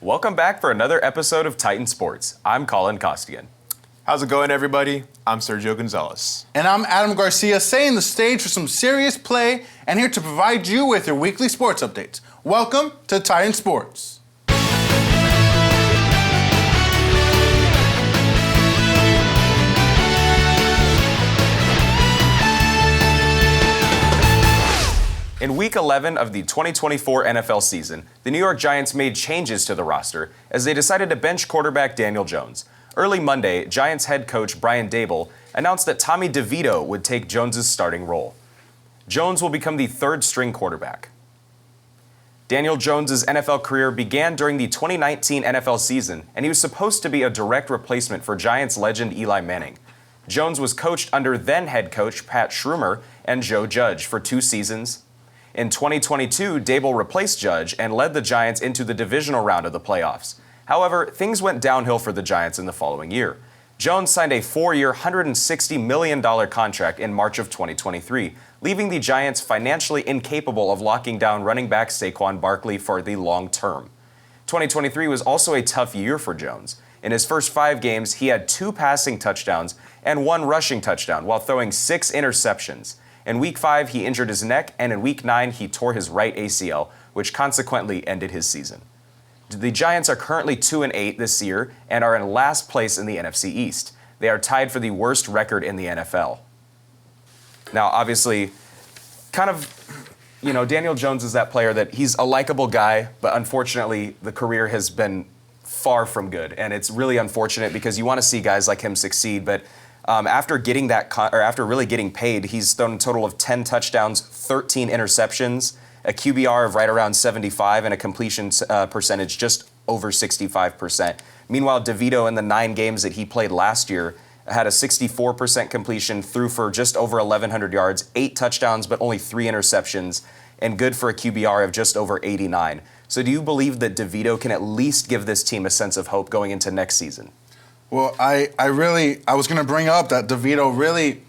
Welcome back for another episode of Titan Sports. I'm Colin Costigan. How's it going, everybody? I'm Sergio Gonzalez. And I'm Adam Garcia, setting the stage for some serious play and here to provide you with your weekly sports updates. Welcome to Titan Sports. In Week 11 of the 2024 NFL season, the New York Giants made changes to the roster as they decided to bench quarterback Daniel Jones. Early Monday, Giants head coach Brian Daboll announced that Tommy DeVito would take Jones' starting role. Jones will become the third-string quarterback. Daniel Jones' NFL career began during the 2019 NFL season, and he was supposed to be a direct replacement for Giants legend Eli Manning. Jones was coached under then-head coach Pat Shurmur and Joe Judge for 2 seasons. In 2022, Daboll replaced Judge and led the Giants into the divisional round of the playoffs. However, things went downhill for the Giants in the following year. Jones signed a 4-year, $160 million contract in March of 2023, leaving the Giants financially incapable of locking down running back Saquon Barkley for the long term. 2023 was also a tough year for Jones. In his first 5 games, he had 2 passing touchdowns and 1 rushing touchdown while throwing 6 interceptions. In Week 5, he injured his neck, and in Week 9, he tore his right ACL, which consequently ended his season. The Giants are currently 2-8 this year and are in last place in the NFC East. They are tied for the worst record in the NFL. Now, obviously, Daniel Jones is that player that he's a likable guy, but unfortunately, the career has been far from good. And it's really unfortunate because you want to see guys like him succeed, but after really getting paid, he's thrown a total of 10 touchdowns, 13 interceptions, a QBR of right around 75, and a completion percentage just over 65%. Meanwhile, DeVito, in the 9 games that he played last year, had a 64% completion, threw for just over 1,100 yards, 8 touchdowns, but only 3 interceptions, and good for a QBR of just over 89. So do you believe that DeVito can at least give this team a sense of hope going into next season? Well, I was going to bring up that DeVito really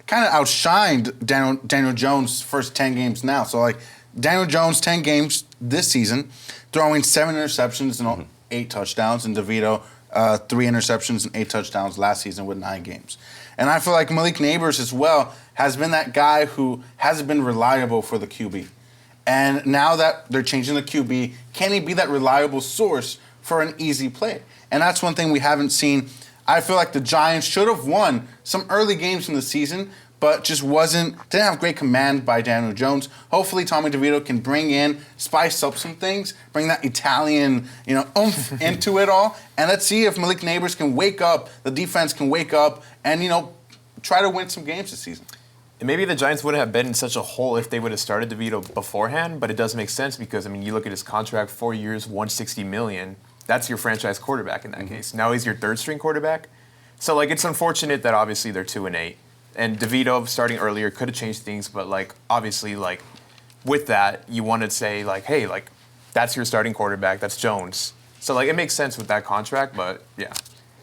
kind of outshined Daniel Jones' first 10 games now. So, Daniel Jones, 10 games this season, throwing 7 interceptions and 8 touchdowns, and DeVito, 3 interceptions and 8 touchdowns last season with 9 games. And I feel like Malik Neighbors as well has been that guy who hasn't been reliable for the QB. And now that they're changing the QB, can he be that reliable source for an easy play? And that's one thing we haven't seen. I feel like the Giants should have won some early games in the season, but just didn't have great command by Daniel Jones. Hopefully Tommy DeVito can spice up some things, bring that Italian, oomph into it all. And let's see if Malik Neighbors can wake up, the defense can wake up and, try to win some games this season. And maybe the Giants wouldn't have been in such a hole if they would have started DeVito beforehand, but it does make sense because, you look at his contract, 4 years, $160 million. That's your franchise quarterback in that case. Now he's your third-string quarterback. So, it's unfortunate that obviously they're 2-8. And DeVito starting earlier could have changed things, but, obviously, with that, you want to say, hey, that's your starting quarterback. That's Jones. So, it makes sense with that contract, but, yeah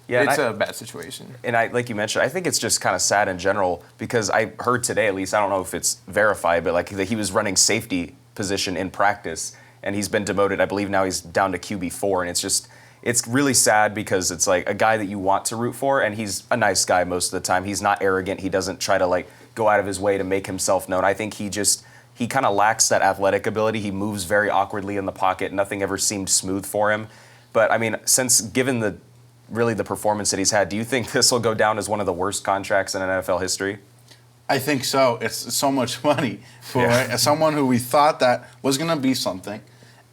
it's a bad situation. And like you mentioned, I think it's just kind of sad in general because I heard today, at least, I don't know if it's verified, but, that he was running safety position in practice, and he's been demoted. I believe now he's down to QB4, and it's really sad because it's a guy that you want to root for, and he's a nice guy most of the time. He's not arrogant. He doesn't try to go out of his way to make himself known. I think he kind of lacks that athletic ability. He moves very awkwardly in the pocket. Nothing ever seemed smooth for him. But given the performance that he's had, do you think this will go down as one of the worst contracts in NFL history? I think so. It's so much money for someone who we thought that was going to be something.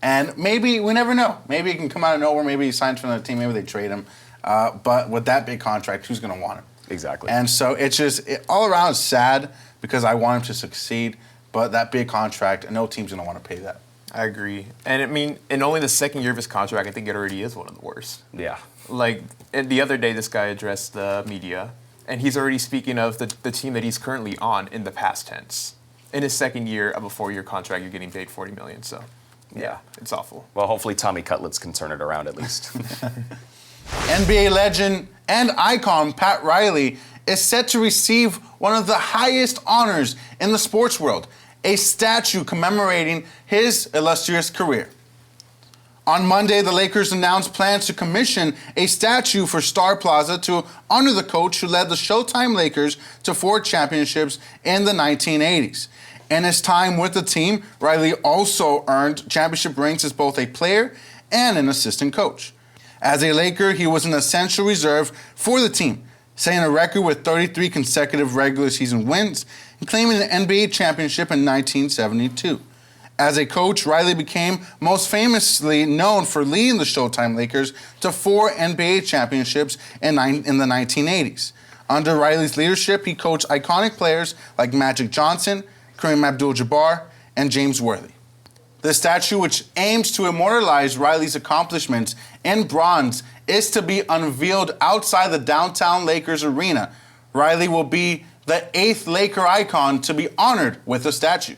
And maybe, we never know. Maybe he can come out of nowhere. Maybe he signs for another team. Maybe they trade him. But with that big contract, who's going to want him? Exactly. And so it's all around sad because I want him to succeed. But that big contract, no team's going to want to pay that. I agree. And in only the second year of his contract, I think it already is one of the worst. Yeah. And the other day, this guy addressed the media, and he's already speaking of the team that he's currently on in the past tense. In his second year of a 4-year contract, you're getting paid $40 million. So, yeah, it's awful. Well, hopefully Tommy Cutlets can turn it around at least. NBA legend and icon Pat Riley is set to receive one of the highest honors in the sports world, a statue commemorating his illustrious career. On Monday, the Lakers announced plans to commission a statue for Star Plaza to honor the coach who led the Showtime Lakers to 4 championships in the 1980s. In his time with the team, Riley also earned championship rings as both a player and an assistant coach. As a Laker, he was an essential reserve for the team, setting a record with 33 consecutive regular season wins and claiming an NBA championship in 1972. As a coach, Riley became most famously known for leading the Showtime Lakers to 4 NBA championships in the 1980s. Under Riley's leadership, he coached iconic players like Magic Johnson, Kareem Abdul-Jabbar, and James Worthy. The statue, which aims to immortalize Riley's accomplishments in bronze, is to be unveiled outside the downtown Lakers arena. Riley will be the 8th Laker icon to be honored with a statue.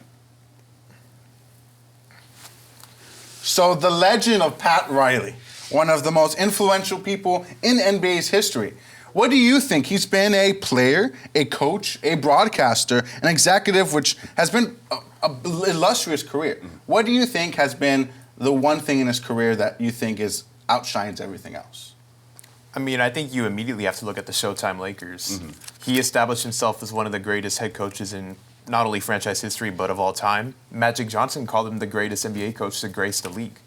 So the legend of Pat Riley, one of the most influential people in NBA's history. What do you think? He's been a player, a coach, a broadcaster, an executive, which has been an illustrious career. What do you think has been the one thing in his career that you think outshines everything else? I mean, I think you immediately have to look at the Showtime Lakers. He established himself as one of the greatest head coaches in not only franchise history, but of all time. Magic Johnson called him the greatest NBA coach to grace the league.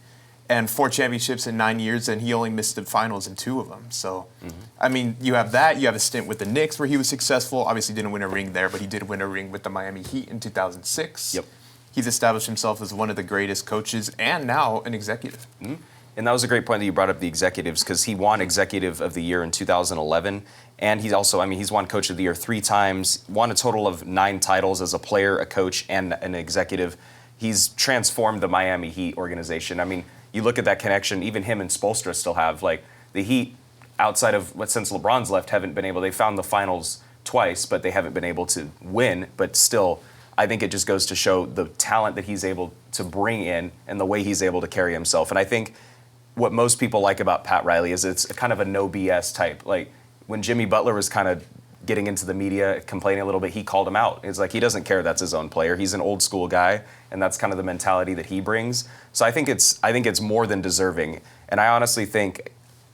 And 4 championships in 9 years, and he only missed the finals in 2 of them. So, I mean, you have that. You have a stint with the Knicks where he was successful. Obviously didn't win a ring there, but he did win a ring with the Miami Heat in 2006. Yep. He's established himself as one of the greatest coaches and now an executive. And that was a great point that you brought up the executives, because he won Executive of the Year in 2011. And he's also, he's won Coach of the Year 3 times, won a total of 9 titles as a player, a coach, and an executive. He's transformed the Miami Heat organization. I mean, you look at that connection, even him and Spoelstra still have, like, the Heat, outside of since LeBron's left, haven't been able, they found the finals twice, but they haven't been able to win. But still, I think it just goes to show the talent that he's able to bring in and the way he's able to carry himself. And I think what most people like about Pat Riley is it's kind of a no BS type. Like, when Jimmy Butler was kind of getting into the media, complaining a little bit, he called him out. It's like he doesn't care that's his own player. He's an old school guy, and that's kind of the mentality that he brings. So I think it's more than deserving. And I honestly think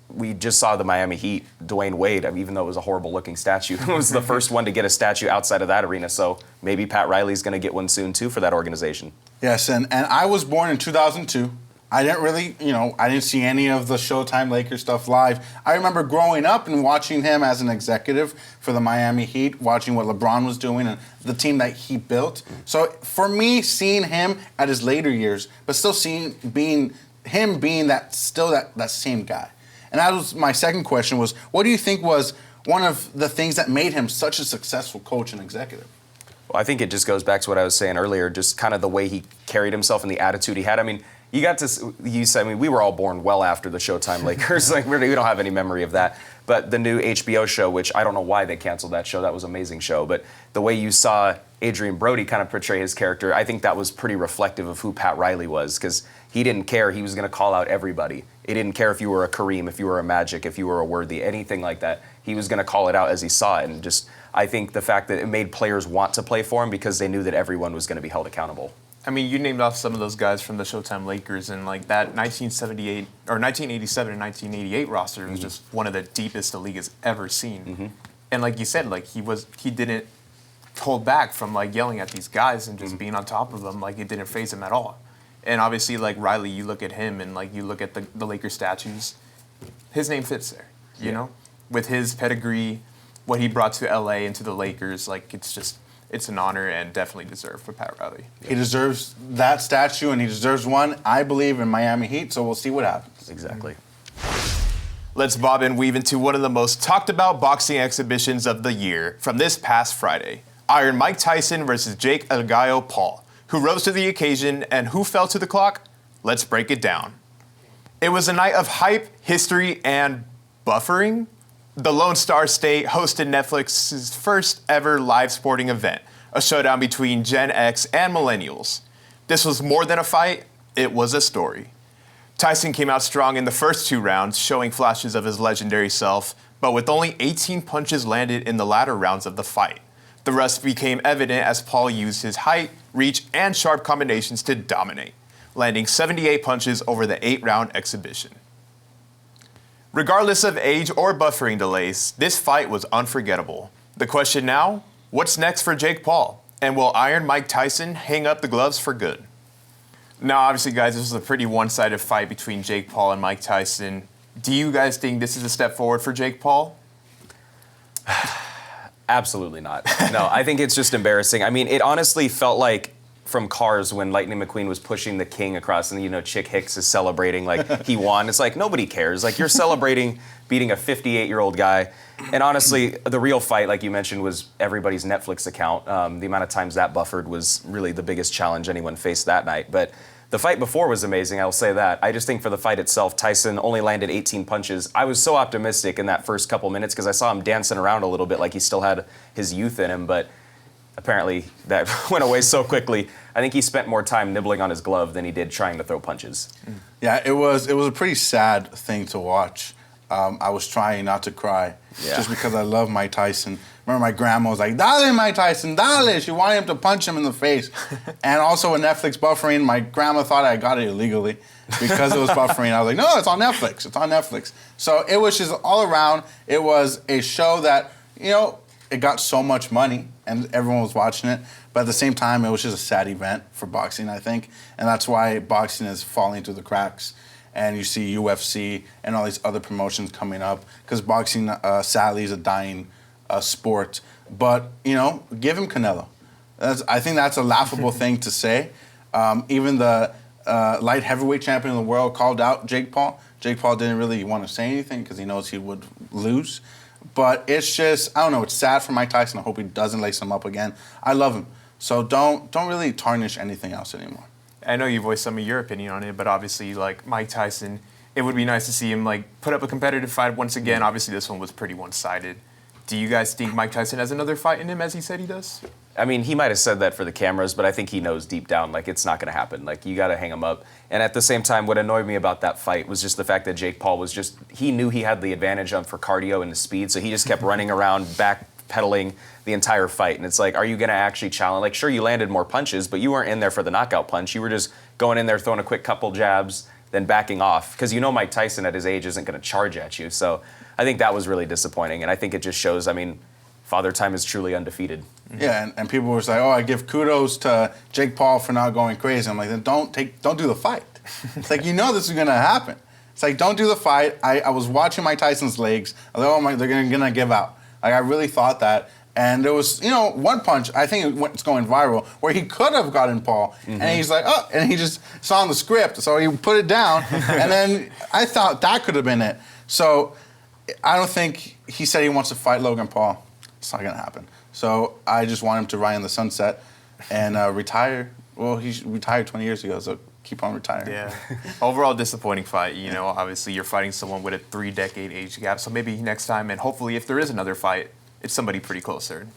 we just saw the Miami Heat, Dwayne Wade, even though it was a horrible looking statue, was the first one to get a statue outside of that arena. So maybe Pat Riley's going to get one soon too for that organization. Yes, and I was born in 2002. I didn't really, I didn't see any of the Showtime Lakers stuff live. I remember growing up and watching him as an executive for the Miami Heat, watching what LeBron was doing and the team that he built. So for me, seeing him at his later years, but still being that same guy. And that was my second question was, what do you think was one of the things that made him such a successful coach and executive? Well, I think it just goes back to what I was saying earlier, just kind of the way he carried himself and the attitude he had. I mean, we were all born well after the Showtime Lakers. Like, we don't have any memory of that. But the new HBO show, which I don't know why they canceled that show, that was an amazing show. But the way you saw Adrian Brody kind of portray his character, I think that was pretty reflective of who Pat Riley was, because he didn't care. He was going to call out everybody. He didn't care if you were a Kareem, if you were a Magic, if you were a Worthy, anything like that. He was going to call it out as he saw it. And just, I think the fact that it made players want to play for him because they knew that everyone was going to be held accountable. I mean, you named off some of those guys from the Showtime Lakers, and like that 1978 or 1987 and 1988 roster was just one of the deepest the league has ever seen. And like you said, like he didn't hold back from like yelling at these guys and just being on top of them. Like, it didn't faze him at all. And obviously, like Riley, you look at him and like you look at the Lakers statues, his name fits there. You know, with his pedigree, what he brought to LA and to the Lakers, like it's an honor and definitely deserved for Pat Riley. He deserves that statue, and he deserves one, I believe, in Miami Heat, so we'll see what happens. Exactly. Let's bob and weave into one of the most talked about boxing exhibitions of the year from this past Friday. Iron Mike Tyson versus Jake El Gallo Paul. Who rose to the occasion and who fell to the clock? Let's break it down. It was a night of hype, history, and buffering. The Lone Star State hosted Netflix's first ever live sporting event, a showdown between Gen X and millennials. This was more than a fight, it was a story. Tyson came out strong in the first 2 rounds, showing flashes of his legendary self, but with only 18 punches landed in the latter rounds of the fight. The rest became evident as Paul used his height, reach, and sharp combinations to dominate. landing 78 punches over the 8-round exhibition. Regardless of age or buffering delays, this fight was unforgettable. The question now, what's next for Jake Paul? And will Iron Mike Tyson hang up the gloves for good? Now, obviously, guys, this was a pretty one-sided fight between Jake Paul and Mike Tyson. Do you guys think this is a step forward for Jake Paul? Absolutely not. No, I think it's just embarrassing. I mean, it honestly felt like from Cars when Lightning McQueen was pushing the king across and, Chick Hicks is celebrating like he won. It's like, nobody cares. Like, you're celebrating beating a 58-year-old guy. And honestly, the real fight, like you mentioned, was everybody's Netflix account. The amount of times that buffered was really the biggest challenge anyone faced that night. But the fight before was amazing, I'll say that. I just think for the fight itself, Tyson only landed 18 punches. I was so optimistic in that first couple minutes because I saw him dancing around a little bit like he still had his youth in him, but apparently that went away so quickly. I think he spent more time nibbling on his glove than he did trying to throw punches. Yeah, it was a pretty sad thing to watch. I was trying not to cry just because I love Mike Tyson. Remember, my grandma was like, "Dale, Mike Tyson, dale." She wanted him to punch him in the face. And also with Netflix buffering, my grandma thought I got it illegally because it was buffering. I was like, "No, it's on Netflix. It's on Netflix." So it was just all around. It was a show that, it got so much money and everyone was watching it. But at the same time, it was just a sad event for boxing, I think. And that's why boxing is falling through the cracks. And you see UFC and all these other promotions coming up because boxing, sadly, is a dying sport. But, give him Canelo. I think that's a laughable thing to say. Even the light heavyweight champion of the world called out Jake Paul. Jake Paul didn't really want to say anything because he knows he would lose. But it's just, I don't know, it's sad for Mike Tyson. I hope he doesn't lace him up again. I love him. So don't really tarnish anything else anymore. I know you voiced some of your opinion on it, but obviously, like Mike Tyson, it would be nice to see him put up a competitive fight once again. Obviously, this one was pretty one-sided. Do you guys think Mike Tyson has another fight in him, as he said he does? I mean, he might have said that for the cameras, but I think he knows deep down, it's not going to happen. You got to hang him up. And at the same time, what annoyed me about that fight was just the fact that Jake Paul was he knew he had the advantage for cardio and the speed, so he just kept running around, backpedaling the entire fight. And it's like, are you going to actually challenge? Sure, you landed more punches, but you weren't in there for the knockout punch. You were just going in there, throwing a quick couple jabs, then backing off. Because Mike Tyson at his age isn't going to charge at you. So I think that was really disappointing. And I think it just shows, Father Time is truly undefeated. Yeah, and people were like, "Oh, I give kudos to Jake Paul for not going crazy." I'm like, then don't do the fight. It's like, this is gonna happen. It's like, don't do the fight. I was watching Mike Tyson's legs. I was like, they're gonna give out. I really thought that. And there was, one punch, I think it's going viral, where he could have gotten Paul. Mm-hmm. And he's like, oh, and he just saw on the script, so he put it down. And then I thought that could have been it. So I don't think he said he wants to fight Logan Paul. It's not going to happen. So I just want him to ride in the sunset and retire. Well, he retired 20 years ago, so keep on retiring. Yeah. Overall disappointing fight. Obviously you're fighting someone with a 3-decade age gap, so maybe next time, and hopefully if there is another fight, it's somebody pretty closer.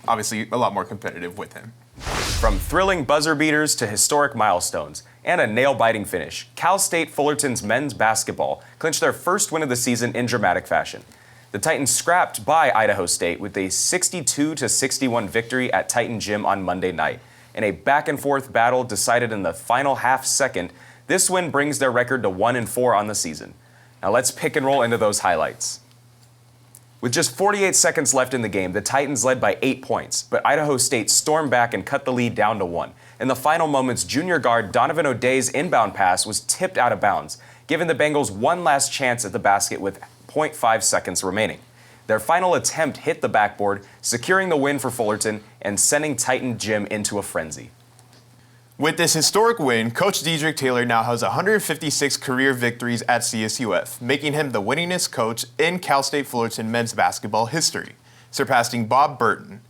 Obviously a lot more competitive with him. From thrilling buzzer beaters to historic milestones and a nail-biting finish, Cal State Fullerton's men's basketball clinched their first win of the season in dramatic fashion. The Titans scrapped by Idaho State with a 62-61 victory at Titan Gym on Monday night. In a back-and-forth battle decided in the final half second, this win brings their record to 1-4 on the season. Now let's pick and roll into those highlights. With just 48 seconds left in the game, the Titans led by 8 points, but Idaho State stormed back and cut the lead down to 1. In the final moments, junior guard Donovan O'Day's inbound pass was tipped out of bounds, giving the Bengals one last chance at the basket with 0.5 seconds remaining. Their final attempt hit the backboard, securing the win for Fullerton and sending Titan Gym into a frenzy. With this historic win, Coach Dedrick Taylor now has 156 career victories at CSUF, making him the winningest coach in Cal State Fullerton men's basketball history, surpassing Bob Burton.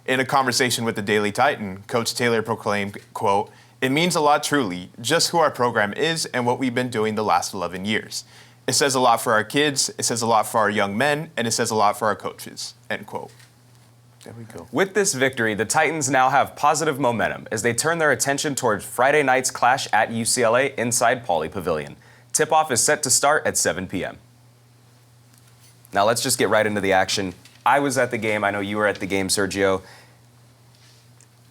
In a conversation with the Daily Titan, Coach Taylor proclaimed, quote, "It means a lot truly, just who our program is and what we've been doing the last 11 years. It says a lot for our kids, it says a lot for our young men, and it says a lot for our coaches," end quote. There we go. With this victory, the Titans now have positive momentum as they turn their attention towards Friday night's clash at UCLA inside Pauley Pavilion. Tip-off is set to start at 7 p.m. Now let's just get right into the action. I was at the game. I know you were at the game, Sergio.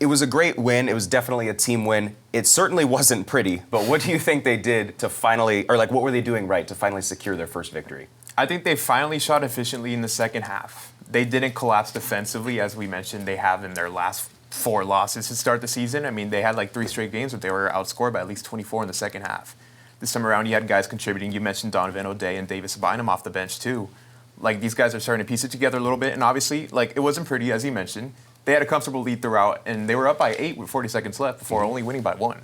it was a great win. It was definitely a team win. It certainly wasn't pretty, but what do you think they did to finally, or like what were they doing right to finally secure their first victory? I think they finally shot efficiently in the second half. They didn't collapse defensively, as we mentioned they have in their last 4 losses to start the season. I mean, they had like 3 straight games where they were outscored by at least 24 in the second half. This time around, you had guys contributing. You mentioned Donovan O'Day and Davis Bynum off the bench, too. Like, these guys are starting to piece it together a little bit, and obviously, like, it wasn't pretty, as you mentioned. They had a comfortable lead throughout, and they were up by 8 with 40 seconds left before only winning by 1.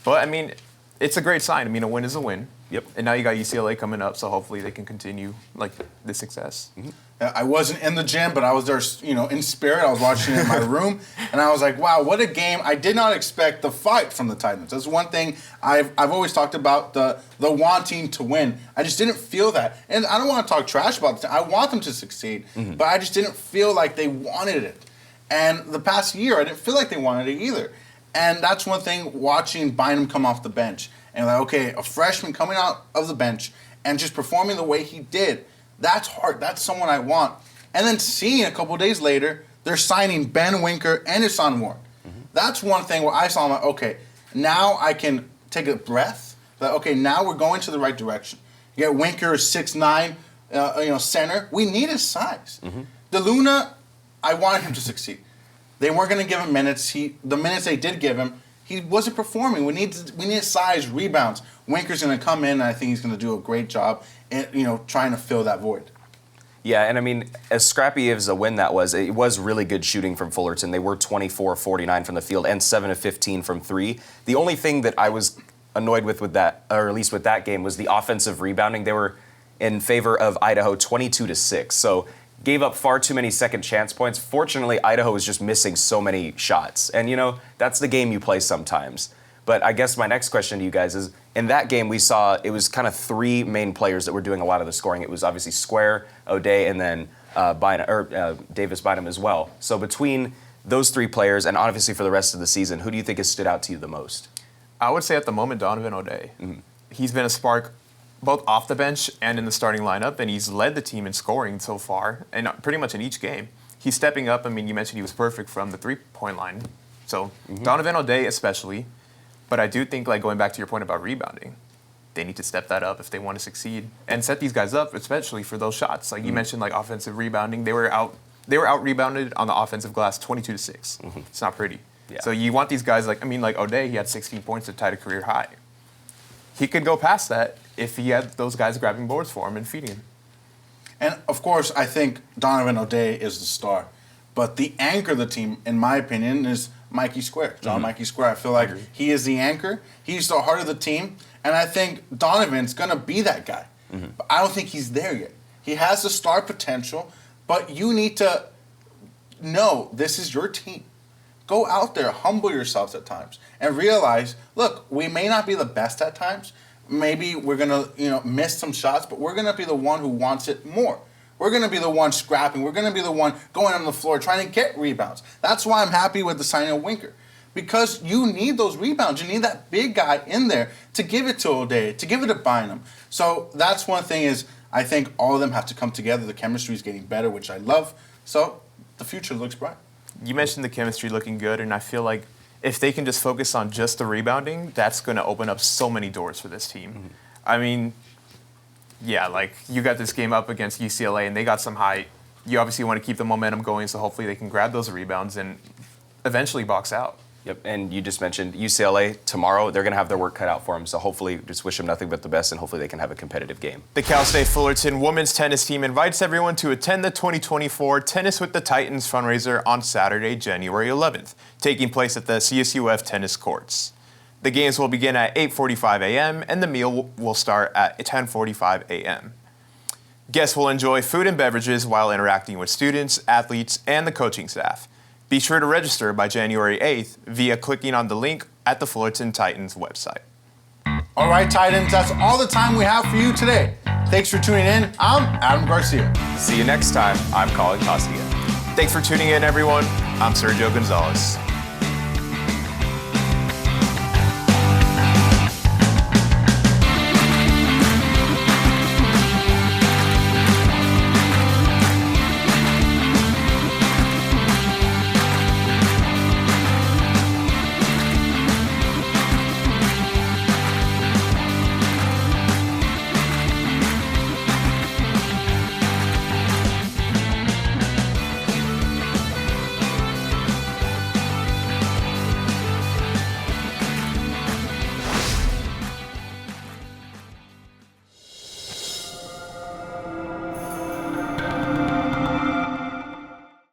But, I mean, it's a great sign. I mean, a win is a win. Yep. And now you got UCLA coming up, so hopefully they can continue, like, this success. I wasn't in the gym, but I was there, in spirit. I was watching it in my room, and I was like, wow, what a game. I did not expect the fight from the Titans. That's one thing I've always talked about, the wanting to win. I just didn't feel that. And I don't want to talk trash about the Titans. I want them to succeed, but I just didn't feel like they wanted it. And the past year, I didn't feel like they wanted it either. And that's one thing, watching Bynum come off the bench. And like, okay, a freshman coming out of the bench and just performing the way he did, that's hard. That's someone I want. And then seeing a couple days later, they're signing Ben Winker and Hassan Warren. That's one thing where I saw, I'm like, okay, now I can take a breath. Like, okay, now we're going to the right direction. You get Winker, 6'9", center. We need his size. DeLuna, I wanted him to succeed. They weren't going to give him minutes. The minutes they did give him, he wasn't performing. We need size, rebounds. Winker's going to come in, and I think he's going to do a great job, trying to fill that void. Yeah, and I mean, as scrappy as a win that was, it was really good shooting from Fullerton. They were 24-49 from the field and 7 of 15 from 3. The only thing that I was annoyed with that, or at least with that game, was the offensive rebounding. They were in favor of Idaho 22-6. So gave up far too many second chance points. Fortunately, Idaho was just missing so many shots. And, that's the game you play sometimes. But I guess my next question to you guys is, in that game we saw it was kind of 3 main players that were doing a lot of the scoring. It was obviously Square, O'Day, and then Davis Bynum as well. So between those 3 players, and obviously for the rest of the season, who do you think has stood out to you the most? I would say at the moment, Donovan O'Day. He's been a spark both off the bench and in the starting lineup, and he's led the team in scoring so far, and pretty much in each game. He's stepping up. I mean, you mentioned he was perfect from the 3-point line. So Donovan O'Day especially. But I do think, like, going back to your point about rebounding, they need to step that up if they want to succeed and set these guys up, especially for those shots. Like you mentioned, like offensive rebounding, they were out rebounded on the offensive glass 22-6. It's not pretty. Yeah. So you want these guys like O'Day, he had 16 points to tie a career high. He could go past that if he had those guys grabbing boards for him and feeding him. And of course, I think Donovan O'Day is the star, but the anchor of the team, in my opinion, is Mikey Square, Mikey Square. I feel like he is the anchor. He's the heart of the team. And I think Donovan's going to be that guy. But I don't think he's there yet. He has the star potential, but you need to know this is your team. Go out there, humble yourselves at times, and realize, look, we may not be the best at times. Maybe we're going to miss some shots, but we're going to be the one who wants it more. We're going to be the one scrapping. We're going to be the one going on the floor trying to get rebounds. That's why I'm happy with the signing of Winker. Because you need those rebounds. You need that big guy in there to give it to O'Day, to give it to Bynum. So that's one thing is I think all of them have to come together. The chemistry is getting better, which I love. So the future looks bright. You mentioned the chemistry looking good, and I feel like if they can just focus on just the rebounding, that's going to open up so many doors for this team. I mean, yeah, like you got this game up against UCLA and they got some height. You obviously want to keep the momentum going, so hopefully they can grab those rebounds and eventually box out. Yep, and you just mentioned UCLA tomorrow. They're going to have their work cut out for them, so hopefully just wish them nothing but the best, and hopefully they can have a competitive game. The Cal State Fullerton women's tennis team invites everyone to attend the 2024 Tennis with the Titans fundraiser on Saturday, January 11th, taking place at the CSUF tennis courts. The games will begin at 8:45 a.m., and the meal will start at 10:45 a.m. Guests will enjoy food and beverages while interacting with students, athletes, and the coaching staff. Be sure to register by January 8th via clicking on the link at the Fullerton Titans website. All right, Titans, that's all the time we have for you today. Thanks for tuning in. I'm Adam Garcia. See you next time. I'm Colin Costigan. Thanks for tuning in, everyone. I'm Sergio Gonzalez.